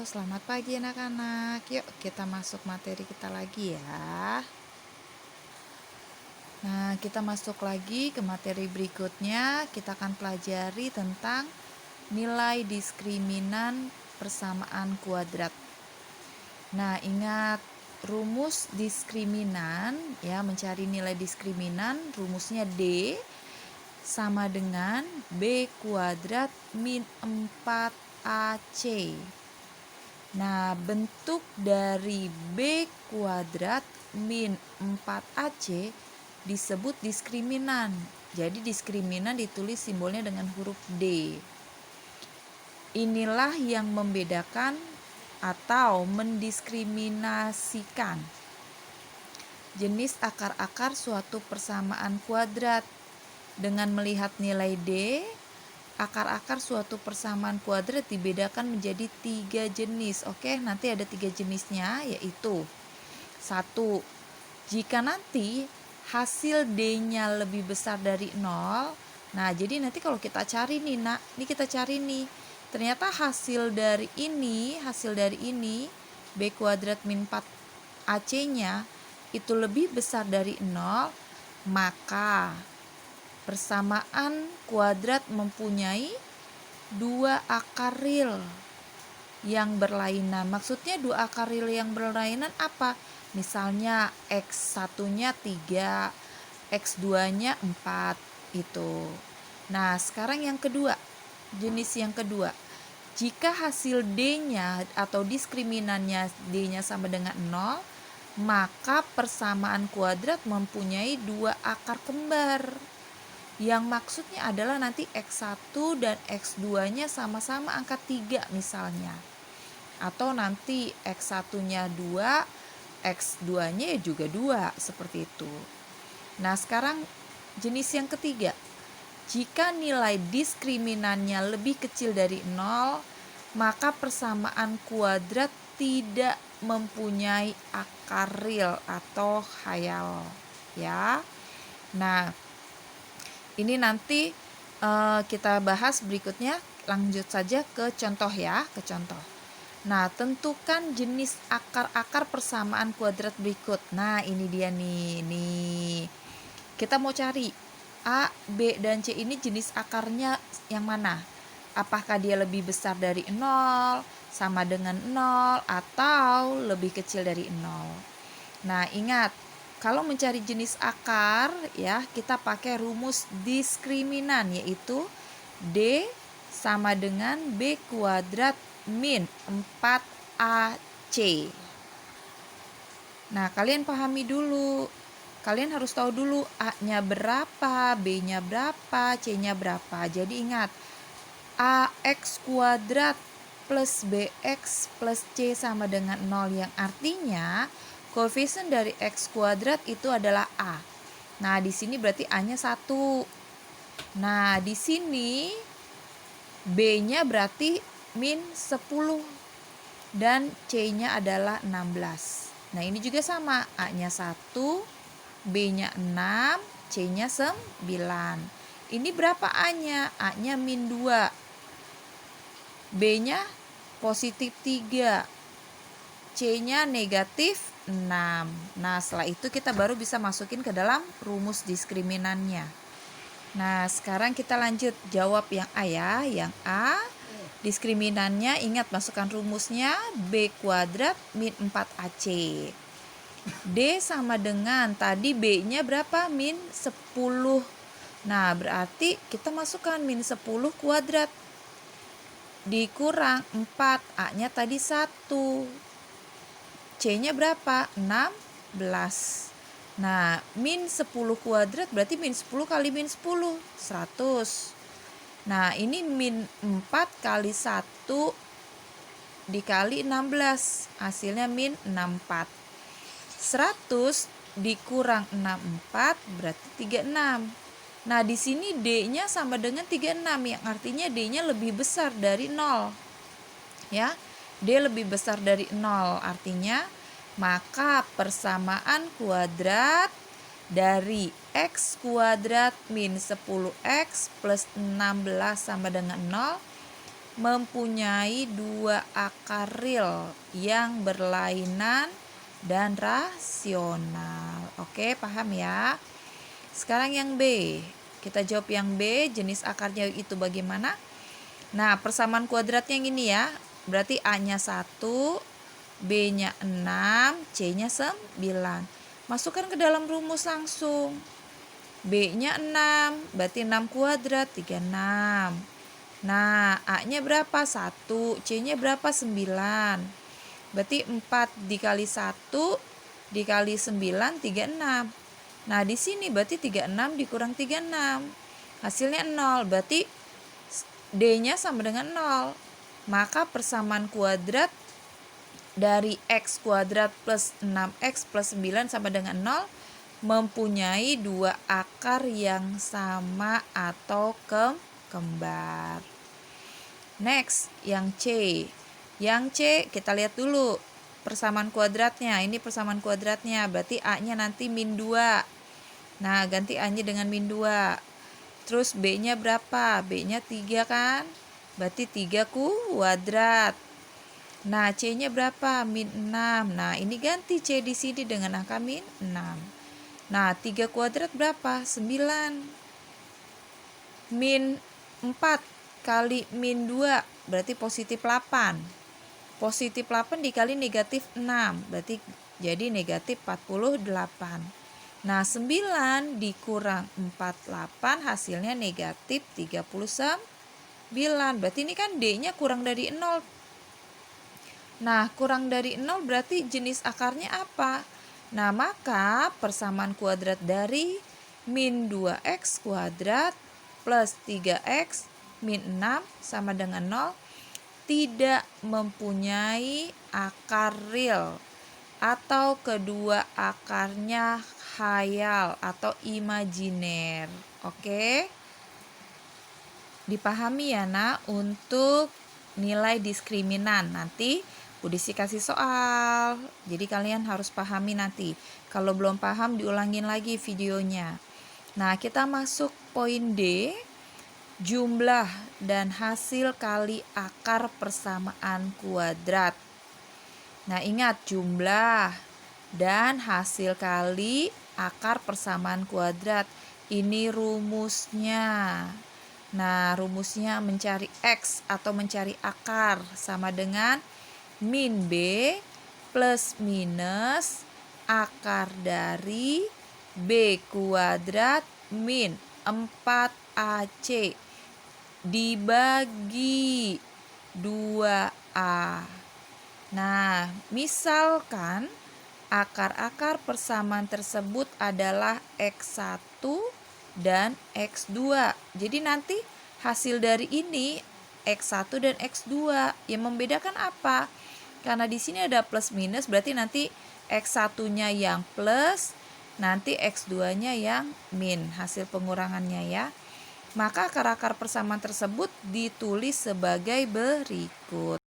selamat pagi anak-anak. Yuk kita masuk materi kita lagi ya. Nah, kita masuk lagi ke materi berikutnya. Kita akan pelajari tentang nilai diskriminan persamaan kuadrat. Nah, ingat rumus diskriminan ya, mencari nilai diskriminan, rumusnya D sama dengan B kuadrat min 4AC. Nah, bentuk dari B kuadrat min 4AC disebut diskriminan. Jadi diskriminan ditulis simbolnya dengan huruf D. Inilah yang membedakan atau mendiskriminasikan jenis akar-akar suatu persamaan kuadrat. Dengan melihat nilai D, akar-akar suatu persamaan kuadrat dibedakan menjadi 3 jenis. Oke, nanti ada 3 jenisnya, yaitu 1. Jika nanti hasil D-nya lebih besar dari 0, nah jadi nanti kalau kita cari nih nak, ini kita cari nih, ternyata hasil dari ini B kuadrat min 4 AC-nya itu lebih besar dari 0, maka persamaan kuadrat mempunyai 2 akar real yang berlainan. Maksudnya 2 akar real yang berlainan apa? Misalnya X1-nya 3, X2-nya 4 itu. Nah, sekarang yang kedua, jenis yang kedua. Jika hasil D-nya atau diskriminannya D-nya sama dengan 0, maka persamaan kuadrat mempunyai 2 akar kembar. Yang maksudnya adalah nanti X1 dan X2-nya sama-sama angka 3 misalnya. Atau nanti X1-nya 2, X2-nya juga 2, seperti itu. Nah, sekarang jenis yang ketiga. Jika nilai diskriminannya lebih kecil dari 0, maka persamaan kuadrat tidak mempunyai akar real atau khayal, ya. Nah, ini nanti kita bahas berikutnya. Lanjut saja ke contoh ya, ke contoh. Nah, tentukan jenis akar-akar persamaan kuadrat berikut. Nah, ini dia nih. Kita mau cari A, B, dan C ini jenis akarnya yang mana? Apakah dia lebih besar dari 0, sama dengan 0, atau lebih kecil dari 0? Nah, ingat, kalau mencari jenis akar ya, kita pakai rumus diskriminan, yaitu D sama dengan B kuadrat min 4AC. Nah, kalian pahami dulu. Kalian harus tahu dulu A-nya berapa, B-nya berapa, C-nya berapa. Jadi ingat, AX kuadrat plus BX plus C sama dengan 0, yang artinya koefisien dari X kuadrat itu adalah A. Nah, di sini berarti A-nya 1. Nah, di sini B-nya berarti min 10 dan C-nya adalah 16. Nah, ini juga sama, A-nya 1, B-nya 6, C-nya 9. Ini berapa A-nya? A-nya min 2. B-nya positif 3. C-nya negatif 6. Nah, setelah itu kita baru bisa masukin ke dalam rumus diskriminannya. Nah, sekarang kita lanjut jawab yang A ya. Yang A, diskriminannya ingat masukkan rumusnya B kuadrat min 4AC. D sama dengan tadi B-nya berapa? Min 10. Nah, berarti kita masukkan min 10 kuadrat dikurang 4, A-nya tadi 1. C-nya berapa? 16. Nah, min 10 kuadrat berarti min 10 kali min 10, 100. Nah, ini min 4 kali 1 dikali 16, hasilnya min 64. 100 dikurang 64 berarti 36. Nah, di sini D-nya sama dengan 36, yang artinya D-nya lebih besar dari 0. Ya, D lebih besar dari 0, artinya maka persamaan kuadrat dari X kuadrat min 10X plus 16 sama dengan 0 mempunyai dua akar real yang berlainan dan rasional. Oke, paham ya? Sekarang yang B. Kita jawab yang B, jenis akarnya itu bagaimana? Nah, persamaan kuadratnya yang ini ya. Berarti A-nya 1, B-nya 6, C-nya 9. Masukkan ke dalam rumus langsung. B-nya 6, berarti 6 kuadrat, 36. Nah, A-nya berapa? 1, C-nya berapa? 9. Berarti 4 dikali 1 dikali 9, 36. Nah, di sini berarti 36 dikurang 36. Hasilnya 0, berarti D-nya sama dengan 0. Maka persamaan kuadrat dari X kuadrat plus 6X plus 9 sama dengan 0 mempunyai dua akar yang sama atau kembar. Next, yang C. Yang C kita lihat dulu persamaan kuadratnya. Ini persamaan kuadratnya, berarti A-nya nanti min 2. Nah, ganti A-nya dengan min 2. Terus B-nya berapa? B-nya 3 kan? Berarti 3 kuadrat. Nah, C-nya berapa? Min 6. Nah, ini ganti C di sini dengan angka min 6. Nah, 3 kuadrat berapa? 9. Min 4 kali min 2 berarti positif 8. Positif 8 dikali negatif 6 berarti jadi negatif 48. Nah, 9 dikurang 48 hasilnya negatif 39. Berarti ini kan D-nya kurang dari 0. Nah, kurang dari 0 berarti jenis akarnya apa? Nah, maka persamaan kuadrat dari min 2x kuadrat plus 3x min 6 sama dengan 0 tidak mempunyai akar real atau kedua akarnya khayal atau imajiner. Oke? Dipahami ya, Nak, untuk nilai diskriminan. Nanti Budisi kasih soal. Jadi kalian harus pahami nanti. Kalau belum paham diulangin lagi videonya. Nah, kita masuk poin D. Jumlah dan hasil kali akar persamaan kuadrat. Nah, ingat jumlah dan hasil kali akar persamaan kuadrat. Ini rumusnya. Nah, rumusnya mencari X atau mencari akar sama dengan min B plus minus akar dari B kuadrat min 4AC dibagi 2A. Nah, misalkan akar-akar persamaan tersebut adalah X1 dan X2. Jadi nanti hasil dari ini X1 dan X2. Yang membedakan apa? Karena di sini ada plus minus, berarti nanti X1-nya yang plus, nanti X2-nya yang min, hasil pengurangannya ya. Maka akar-akar persamaan tersebut ditulis sebagai berikut.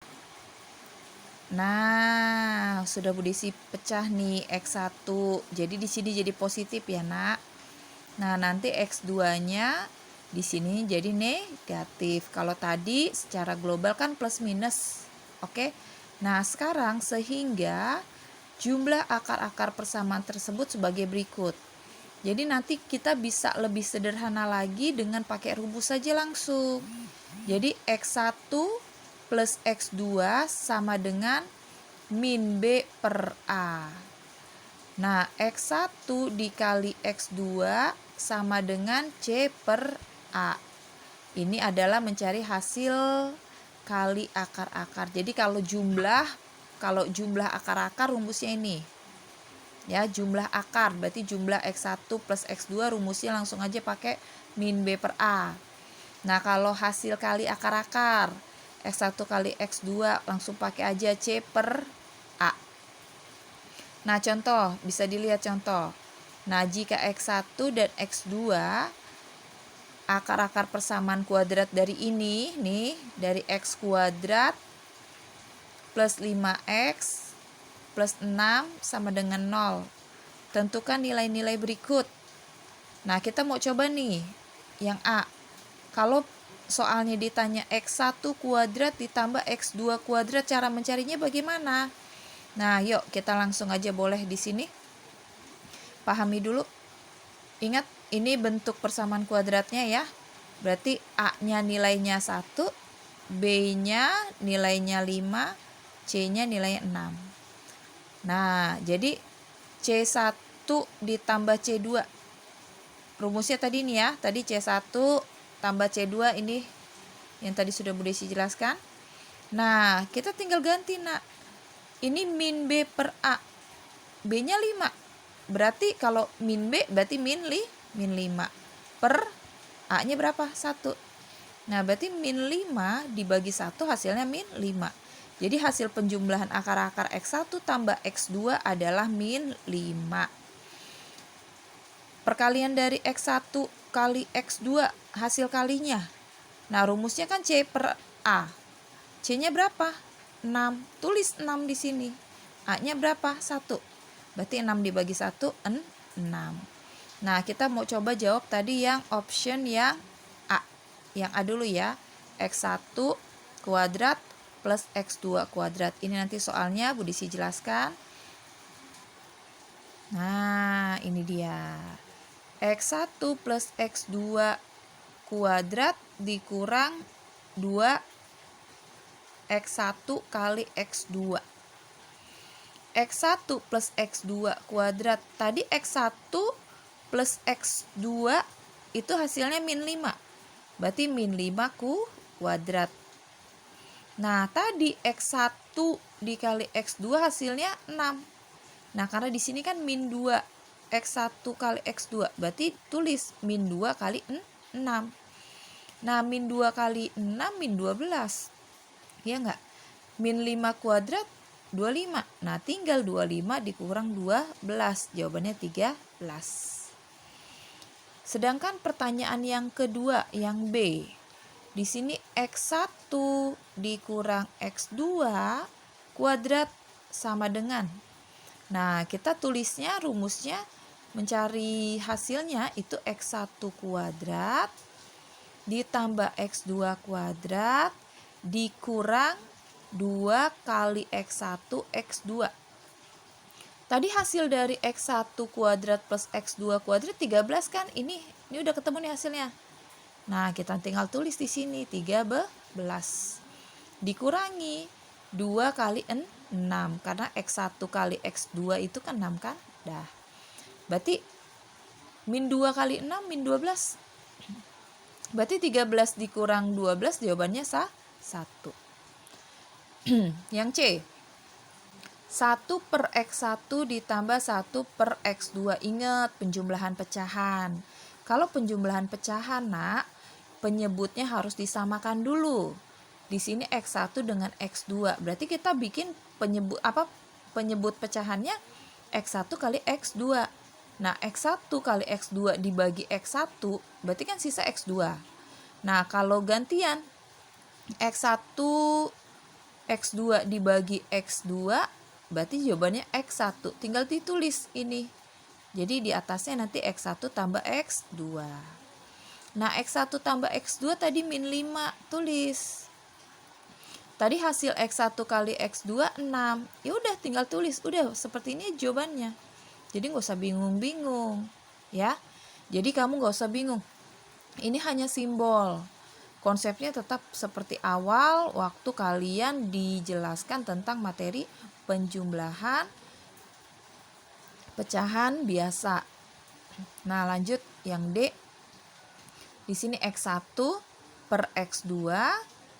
Nah, sudah Budisi pecah nih X1. Jadi di sini jadi positif ya, Nak. Nah, nanti X2-nya di sini jadi negatif. Kalau tadi secara global kan plus minus. Oke. Nah, sekarang sehingga jumlah akar-akar persamaan tersebut sebagai berikut. Jadi nanti kita bisa lebih sederhana lagi dengan pakai rumus saja langsung. Jadi X1 plus X2 sama dengan min B per A. Nah, X1 dikali X2 sama dengan C per A. Ini adalah mencari hasil kali akar-akar. Jadi kalau jumlah akar-akar rumusnya ini. Ya, jumlah akar berarti jumlah X1 plus X2 rumusnya langsung aja pakai min B per A. Nah, kalau hasil kali akar-akar X1 kali X2 langsung pakai aja C per A. Nah, contoh, bisa dilihat contoh. Nah, jika X1 dan X2 akar-akar persamaan kuadrat dari ini nih, dari X kuadrat plus 5X plus 6 sama dengan 0. Tentukan nilai-nilai berikut. Nah, kita mau coba nih yang A. Kalau soalnya ditanya X1 kuadrat ditambah X2 kuadrat, cara mencarinya bagaimana? Nah, yuk kita langsung aja boleh di sini. Pahami dulu. Ingat, ini bentuk persamaan kuadratnya ya. Berarti A-nya nilainya 1, B-nya nilainya 5, C-nya nilainya 6. Nah, jadi C1 ditambah C2. Rumusnya tadi nih ya, tadi C1 tambah C2 ini yang tadi sudah Bu Desi jelaskan. Nah, kita tinggal ganti nak. Ini min B per A. B-nya 5. Berarti kalau min B berarti min 5. Per A-nya berapa? 1. Nah, berarti min 5 dibagi 1 hasilnya min 5. Jadi hasil penjumlahan akar-akar X1 tambah X2 adalah min 5. Perkalian dari X1 kali X2 hasil kalinya. Nah, rumusnya kan C per A. C-nya berapa? 6. Tulis 6 di sini. A-nya berapa? 1. Berarti 6 dibagi 1, 6. Nah, kita mau coba jawab tadi yang option yang A. Yang A dulu ya. X1 kuadrat plus X2 kuadrat. Ini nanti soalnya Bu Desi jelaskan. Nah, ini dia. X1 plus X2 kuadrat dikurang 2 X1 kali X2. X1 plus X2 kuadrat. Tadi X1 plus X2 itu hasilnya min 5. Berarti min 5 kuadrat. Nah, tadi X1 dikali X2 hasilnya 6. Nah, karena di sini kan min 2. X1 kali X2. Berarti tulis min 2 kali 6. Nah, min 2 kali 6 min 12. Ya enggak? Min 5 kuadrat 25. Nah, tinggal 25 dikurang 12. Jawabannya 13. Sedangkan pertanyaan yang kedua, yang B. Di sini X1 dikurang X2 kuadrat sama dengan. Nah, kita tulisnya rumusnya mencari hasilnya itu X1 kuadrat ditambah X2 kuadrat dikurang 2 kali X1 X2. Tadi hasil dari X1 kuadrat plus X2 kuadrat 13 kan? Ini udah ketemu nih hasilnya. Nah, kita tinggal tulis di sini 13 dikurangi 2 kali 6 karena X1 kali X2 itu kan 6 kan? Dah. Berarti min 2 kali 6 min 12. Berarti 13 dikurang 12 jawabannya 1. Yang C. 1 per X1 ditambah 1 per X2. Ingat penjumlahan pecahan. Kalau penjumlahan pecahan, nak, penyebutnya harus disamakan dulu. Di sini X1 dengan X2. Berarti kita bikin penyebut pecahannya X1 kali X2. Nah, X1 kali X2 dibagi X1 berarti kan sisa X2. Nah, kalau gantian X1 X2 dibagi X2 berarti jawabannya X1. Tinggal ditulis ini. Jadi di atasnya nanti X1 tambah X2. Nah, X1 tambah X2 tadi min 5. Tulis. Tadi hasil X1 kali X2 6. Ya udah tinggal tulis. Udah seperti ini jawabannya. Jadi nggak usah bingung-bingung. Ya. Jadi kamu nggak usah bingung. Ini hanya simbol. Konsepnya tetap seperti awal waktu kalian dijelaskan tentang materi penjumlahan pecahan biasa. Nah, lanjut yang D. Di sini X1 per X2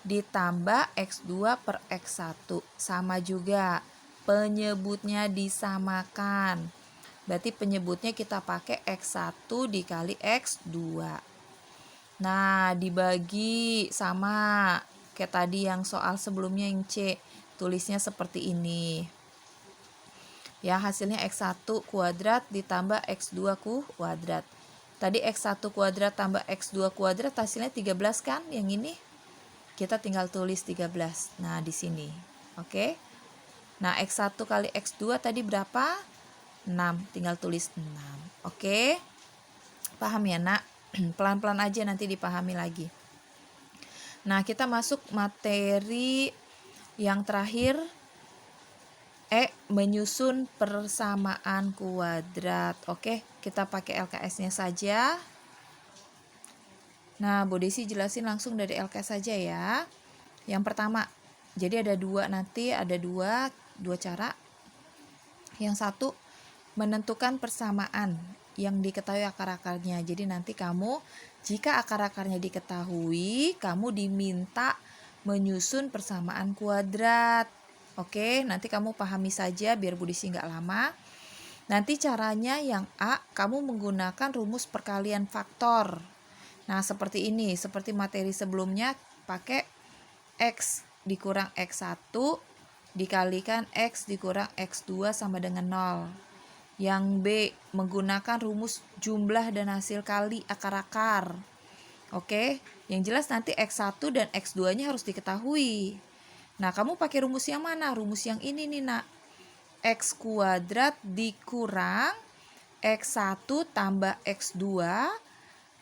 ditambah X2 per X1. Sama juga. Penyebutnya disamakan. Berarti penyebutnya kita pakai X1 dikali X2. Nah, dibagi sama kayak tadi yang soal sebelumnya yang C. Tulisnya seperti ini. Ya, hasilnya X1 kuadrat ditambah X2 kuadrat. Tadi X1 kuadrat tambah X2 kuadrat hasilnya 13 kan? Yang ini kita tinggal tulis 13. Nah, di sini. Oke. Nah, X1 kali X2 tadi berapa? 6. Tinggal tulis 6. Oke. Paham ya, nak? Pelan-pelan aja nanti dipahami lagi. Nah, kita masuk materi yang terakhir, menyusun persamaan kuadrat. Oke, kita pakai LKS-nya saja. Nah, Bu Desi jelasin langsung dari LKS saja ya. Yang pertama, jadi ada dua cara. Yang satu, menentukan persamaan yang diketahui akar-akarnya. Jadi nanti kamu, jika akar-akarnya diketahui, kamu diminta menyusun persamaan kuadrat. Oke, nanti kamu pahami saja biar Bu Desi nggak lama. Nanti caranya yang A, kamu menggunakan rumus perkalian faktor. Nah, seperti ini, seperti materi sebelumnya, pakai X dikurang X1 dikalikan X dikurang X2 sama dengan 0. Yang B, menggunakan rumus jumlah dan hasil kali akar-akar. Oke, yang jelas nanti X1 dan X2-nya harus diketahui. Nah, kamu pakai rumus yang mana? Rumus yang ini nih, Nak. X kuadrat dikurang X1 tambah X2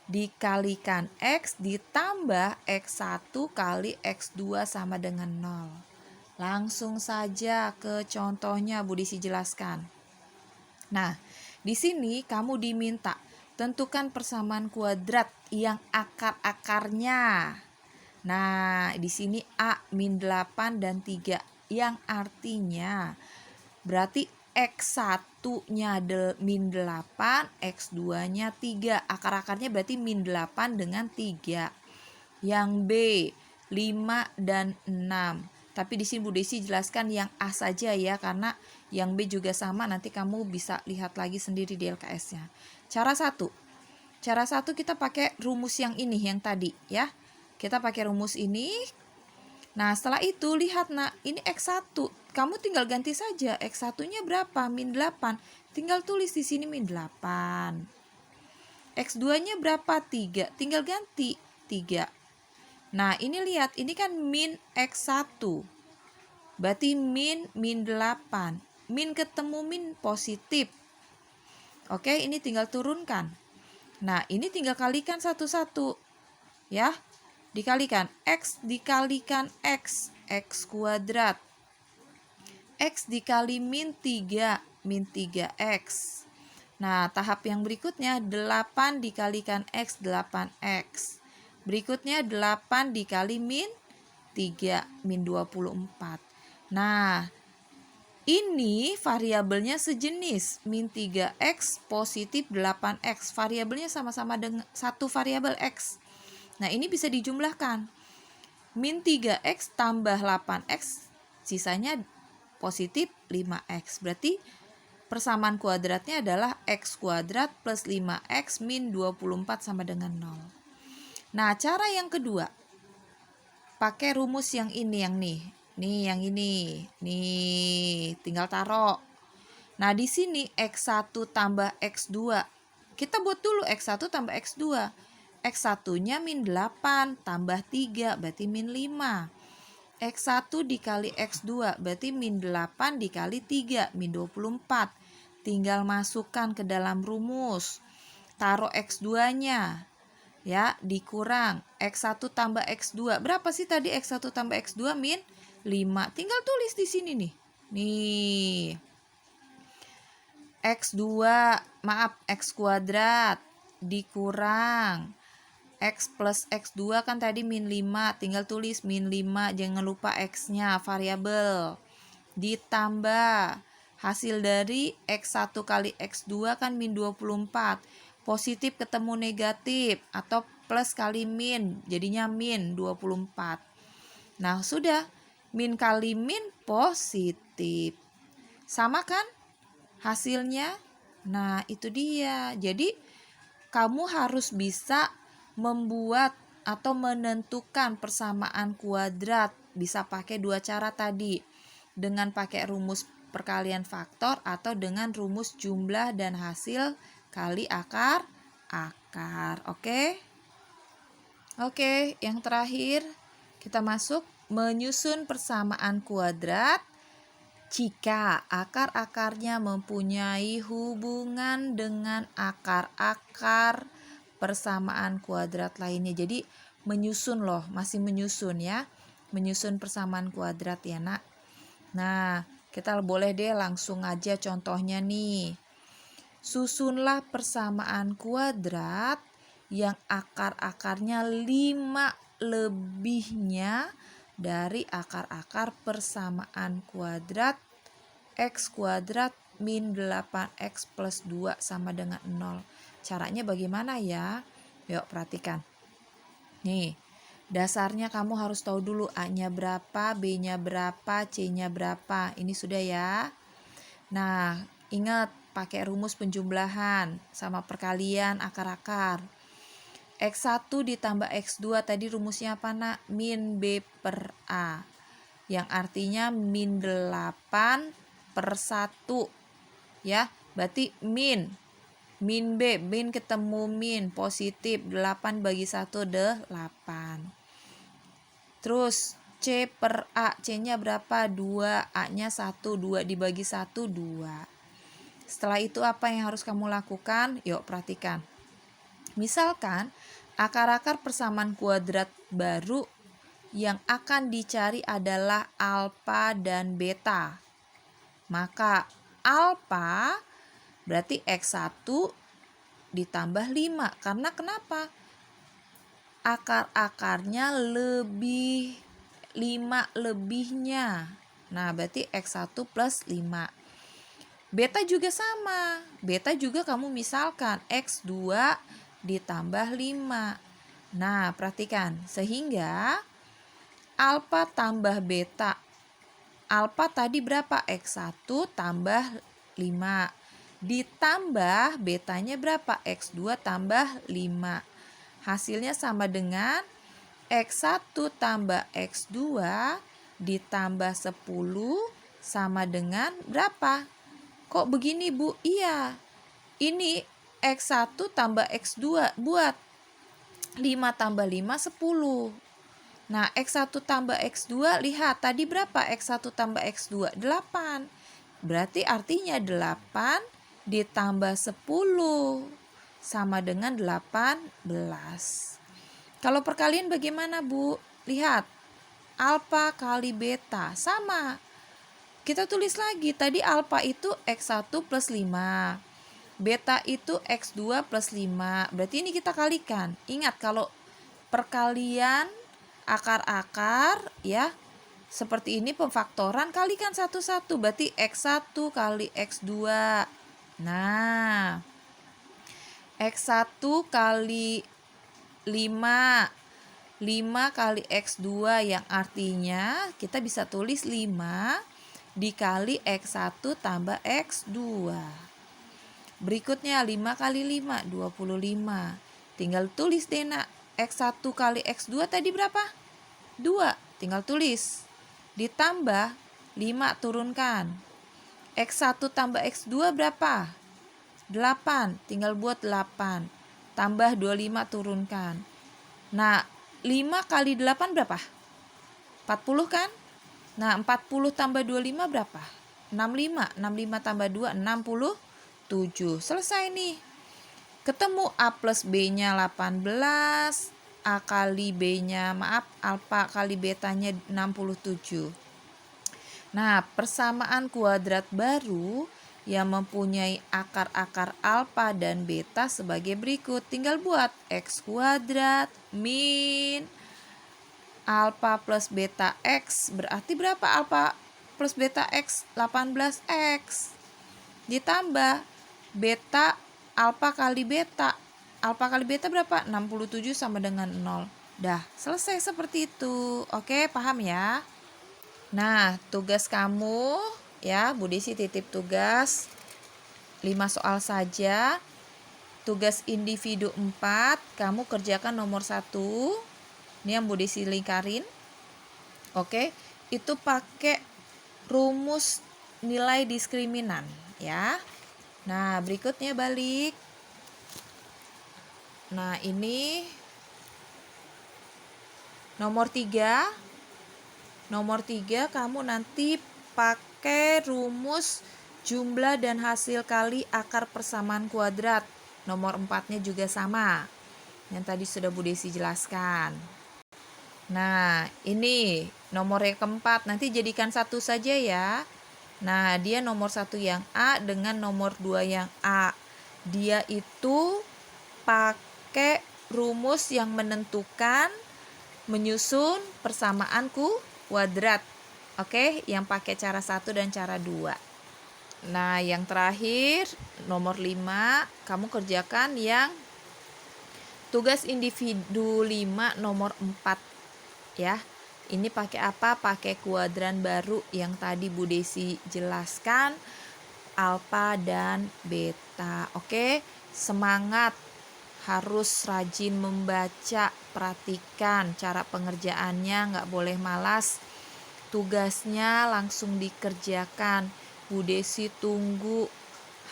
dikalikan X ditambah X1 kali X2 sama dengan 0. Langsung saja ke contohnya Bu Desi jelaskan. Nah, di sini kamu diminta tentukan persamaan kuadrat yang akar-akarnya. Nah, di sini A min 8 dan 3 yang artinya berarti X1-nya min 8, X2-nya 3. Akar-akarnya berarti min 8 dengan 3. Yang B 5 dan 6. Tapi di sini Bu Desi jelaskan yang A saja ya, karena yang B juga sama, nanti kamu bisa lihat lagi sendiri di LKS-nya. Cara satu kita pakai rumus yang ini, yang tadi ya. Kita pakai rumus ini. Nah, setelah itu lihat, Nak, ini X1. Kamu tinggal ganti saja. X1-nya berapa? Min 8. Tinggal tulis di sini min 8. X2-nya berapa? 3. Tinggal ganti 3. Nah, ini lihat, ini kan min X1. Berarti min 8. Min ketemu min positif. Oke, ini tinggal turunkan. Nah, ini tinggal kalikan satu-satu. Ya, dikalikan. X dikalikan X. X kuadrat. X dikali min 3. Min 3X. Nah, tahap yang berikutnya 8 dikalikan X. 8X. Berikutnya 8 dikali min 3, min 24. Nah, ini variabelnya sejenis, min 3X positif 8X. Variabelnya sama-sama dengan satu variabel X. Nah, ini bisa dijumlahkan. Min 3X tambah 8X, sisanya positif 5X. Berarti persamaan kuadratnya adalah X kuadrat plus 5X min 24 sama dengan 0. Nah, cara yang kedua, pakai rumus yang ini, yang ini. Nih, tinggal taruh. Nah, di sini X1 tambah X2. Kita buat dulu X1 tambah X2. X1-nya min 8 tambah 3 berarti min 5. X1 dikali X2 berarti min 8 dikali 3 min 24. Tinggal masukkan ke dalam rumus. Taruh X2-nya. Ya, dikurang X1 tambah X2. Berapa sih tadi X1 tambah X2? Min 5. Tinggal tulis di sini nih. Nih. X2, X kuadrat dikurang X plus X2 kan tadi min 5. Tinggal tulis min 5. Jangan lupa X-nya, variabel. Ditambah hasil dari X1 kali X2 kan min 24. Positif ketemu negatif atau plus kali min, jadinya min 24. Nah, sudah, min kali min positif. Sama kan hasilnya? Nah, itu dia. Jadi kamu harus bisa membuat atau menentukan persamaan kuadrat. Bisa pakai dua cara tadi, dengan pakai rumus perkalian faktor atau dengan rumus jumlah dan hasil kali akar. Oke, yang terakhir kita masuk menyusun persamaan kuadrat jika akar-akarnya mempunyai hubungan dengan akar-akar persamaan kuadrat lainnya. Jadi menyusun loh, masih menyusun ya. Menyusun persamaan kuadrat ya nak. Nah, kita boleh deh langsung aja contohnya nih. Susunlah persamaan kuadrat yang akar-akarnya 5 lebihnya dari akar-akar persamaan kuadrat x kuadrat min 8x plus 2 sama dengan 0. Caranya bagaimana ya? Yuk perhatikan. Nih, dasarnya kamu harus tahu dulu A-nya berapa, B-nya berapa, C-nya berapa. Ini sudah ya. Nah, ingat pakai rumus penjumlahan sama perkalian akar-akar. X1 ditambah X2 tadi rumusnya apa nak? Min B per A. Yang artinya min 8 per 1. Ya, berarti min B, min ketemu min, positif, 8 bagi 1, 8. Terus C per A, C-nya berapa? 2, A-nya 1, 2 dibagi 1, 2. Setelah itu apa yang harus kamu lakukan? Yuk perhatikan. Misalkan akar-akar persamaan kuadrat baru yang akan dicari adalah alfa dan beta. Maka alfa berarti X1 ditambah 5. Karena kenapa? Akar-akarnya lebih 5 lebihnya. Nah, berarti X1 plus 5. Beta juga sama. Beta juga kamu misalkan X2 ditambah 5. Nah, perhatikan. Sehingga alfa tambah beta. Alfa tadi berapa? X1 tambah 5. Ditambah betanya berapa? X2 tambah 5. Hasilnya sama dengan X1 tambah X2 ditambah 10 sama dengan berapa? Kok begini Bu? Iya, ini X1 tambah X2 buat 5 tambah 5, 10. Nah, X1 tambah X2, lihat tadi berapa? X1 tambah X2, 8. Berarti artinya 8 ditambah 10 sama dengan 18. Kalau perkalian bagaimana Bu? Lihat, alfa kali beta sama. Kita tulis lagi, tadi alfa itu X1 plus 5. Beta itu X2 plus 5. Berarti ini kita kalikan. Ingat kalau perkalian akar-akar ya, seperti ini pemfaktoran, kalikan satu-satu. Berarti X1 kali X2. Nah, X1 kali 5. 5 kali X2 yang artinya kita bisa tulis 5 dikali X1 tambah X2. Berikutnya 5 kali 5, 25. Tinggal tulis deh nak. X1 kali X2 tadi berapa? 2. Tinggal tulis. Ditambah 5 turunkan. X1 tambah X2 berapa? 8. Tinggal buat 8. Tambah 25 turunkan. Nah, 5 kali 8 berapa? 40 kan? Nah, 40 tambah 25 berapa? 65. 65 tambah 2, 67. Selesai nih. Ketemu A plus B-nya 18. A kali B-nya, alfa kali betanya 67. Nah, persamaan kuadrat baru yang mempunyai akar-akar alfa dan beta sebagai berikut. Tinggal buat X kuadrat min alfa plus beta X. Berarti berapa alfa plus beta X? 18X. Ditambah beta alfa kali beta. Alfa kali beta berapa? 67 sama dengan 0. Dah, selesai seperti itu. Oke, paham ya? Nah, tugas kamu ya, Bu Desi titip tugas 5 soal saja. Tugas individu 4, kamu kerjakan nomor 1. Ini yang Bu Desi lingkarin. Oke, itu pakai rumus nilai diskriminan ya. Nah, berikutnya balik. Nah, ini nomor 3. Nomor 3 kamu nanti pakai rumus jumlah dan hasil kali akar persamaan kuadrat. Nomor 4-nya juga sama. Yang tadi sudah Bu Desi jelaskan. Nah, ini nomor yang keempat. Nanti jadikan satu saja ya. Nah, dia nomor satu yang A dengan nomor 2 yang A. Dia itu pakai rumus yang menentukan menyusun persamaan kuadrat. Oke, yang pakai cara 1 dan cara 2. Nah, yang terakhir nomor 5, kamu kerjakan yang tugas individu 5 nomor 4 ya. Ini pakai apa? Pakai kuadran baru yang tadi Bu Desi jelaskan, alfa dan beta. Oke, semangat, harus rajin membaca, perhatikan cara pengerjaannya, nggak boleh malas. Tugasnya langsung dikerjakan. Bu Desi tunggu,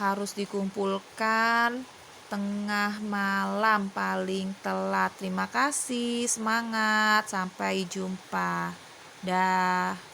harus dikumpulkan tengah malam paling telat. Terima kasih, semangat, sampai jumpa. Dah.